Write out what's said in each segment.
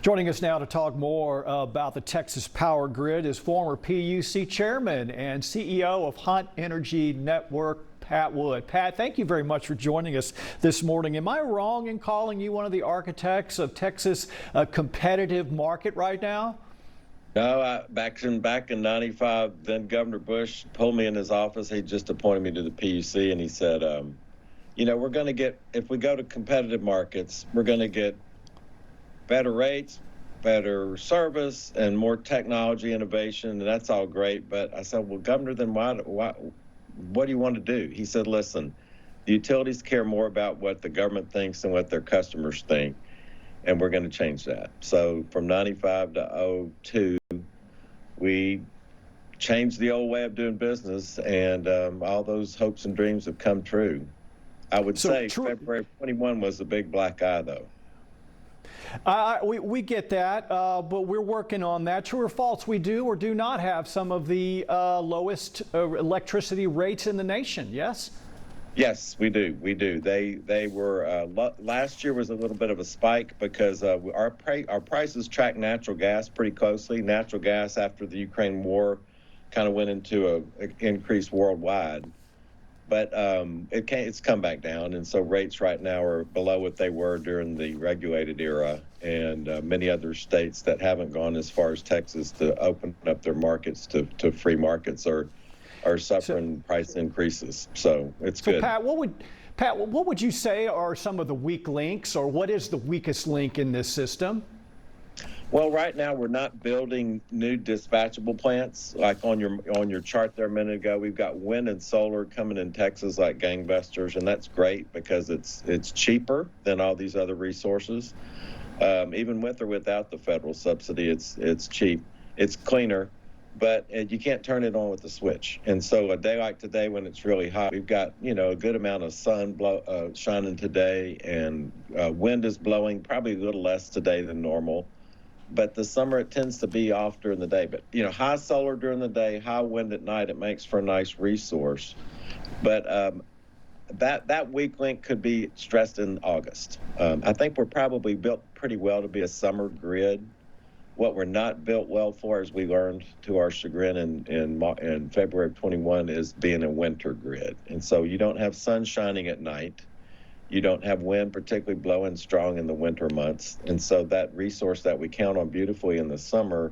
Joining us now to talk more about the Texas power grid is former PUC chairman and CEO of Hunt Energy Network, Pat Wood. Pat, thank you very much for joining us this morning. Am I wrong in calling you one of the architects of Texas' competitive market right now? No, back in '95, then Governor Bush pulled me in his office. He just appointed me to the PUC, and he said, we're going to get, if we go to competitive markets, we're going to get better rates, better service, and more technology innovation, and that's all great. But I said, well, Governor, then what do you want to do? He said, listen, the utilities care more about what the government thinks than what their customers think, and we're going to change that. So from '95 to '02, we changed the old way of doing business, and all those hopes and dreams have come true. I would say February 21 was the big black eye, though. We get that, but we're working on that. True or false, we do or do not have some of the lowest electricity rates in the nation, yes? Yes, we do. We do. They were last year was a little bit of a spike because our prices track natural gas pretty closely. Natural gas after the Ukraine war kind of went into an increase worldwide. But it's come back down, and so rates right now are below what they were during the regulated era, and many other states that haven't gone as far as Texas to open up their markets to free markets are suffering price increases. So it's good. Pat, what would you say are some of the weak links, or what is the weakest link in this system? Well, right now we're not building new dispatchable plants like on your chart there a minute ago. We've got wind and solar coming in Texas like gangbusters, and that's great because it's cheaper than all these other resources. Even with or without the federal subsidy, it's cheap, it's cleaner, but you can't turn it on with a switch. And so a day like today when it's really hot, we've got a good amount of sun shining today, and wind is blowing probably a little less today than normal. But the summer, it tends to be off during the day. But, high solar during the day, high wind at night, it makes for a nice resource. But that weak link could be stressed in August. I think we're probably built pretty well to be a summer grid. What we're not built well for, as we learned to our chagrin in February of '21, is being a winter grid. And so you don't have sun shining at night. You don't have wind particularly blowing strong in the winter months. And so that resource that we count on beautifully in the summer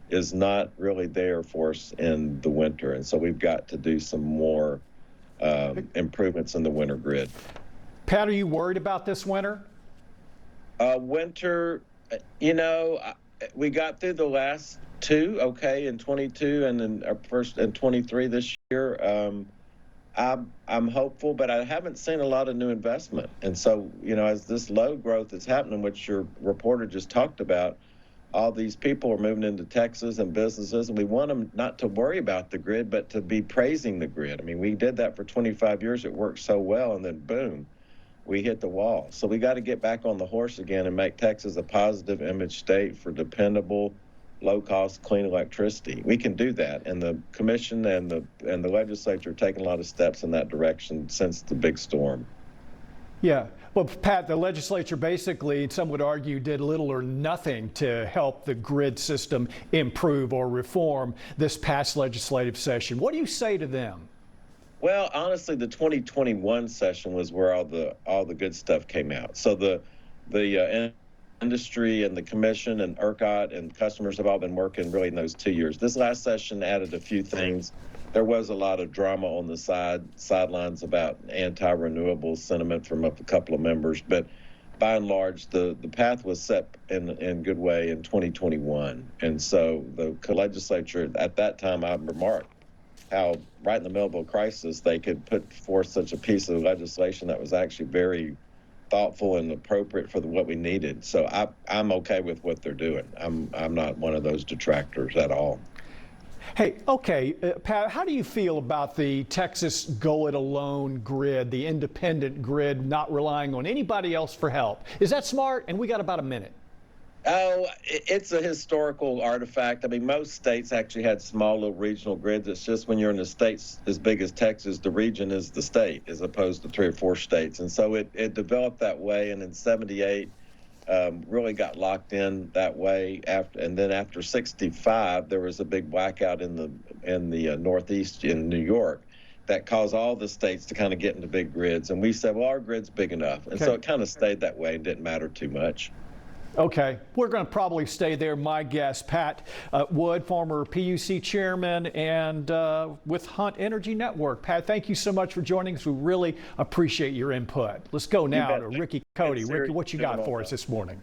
is not really there for us in the winter. And so we've got to do some more improvements in the winter grid. Pat, are you worried about this winter? Winter, we got through the last two, okay, in '22 and then our first in '23 this year. I'm hopeful, but I haven't seen a lot of new investment. And so, as this low growth is happening, which your reporter just talked about, all these people are moving into Texas and businesses, and we want them not to worry about the grid, but to be praising the grid. I mean, we did that for 25 years. It worked so well, and then boom, we hit the wall. So we got to get back on the horse again and make Texas a positive image state for dependable, low-cost, clean electricity. We can do that, and the commission and the legislature are taking a lot of steps in that direction since the big storm. Yeah. Well, Pat, the legislature basically, some would argue, did little or nothing to help the grid system improve or reform this past legislative session. What do you say to them? Well, honestly, the 2021 session was where all the good stuff came out. So the industry and the commission and ERCOT and customers have all been working really in those 2 years. This last session added a few things. There was a lot of drama on the sidelines about anti-renewable sentiment from a couple of members, but by and large, the path was set in good way in 2021. And so the legislature at that time, I remarked how right in the middle of a crisis, they could put forth such a piece of legislation that was actually very thoughtful and appropriate for what we needed. So I'm okay with what they're doing. I'm not one of those detractors at all. Hey, okay, Pat, how do you feel about the Texas go-it-alone grid, the independent grid, not relying on anybody else for help? Is that smart? And we got about a minute. Oh, it's a historical artifact. I mean, most states actually had small little regional grids. It's just when you're in a state as big as Texas, the region is the state as opposed to 3 or 4 states. And so it developed that way. And in 78, really got locked in that way. And then after 65, there was a big blackout in the Northeast in New York that caused all the states to kind of get into big grids. And we said, well, our grid's big enough. And so it kind of stayed that way and didn't matter too much. Okay, we're going to probably stay there. My guest, Pat Wood, former PUC chairman and with Hunt Energy Network. Pat, thank you so much for joining us. We really appreciate your input. Let's go now to Ricky Cody. Ricky, what you got for us this morning?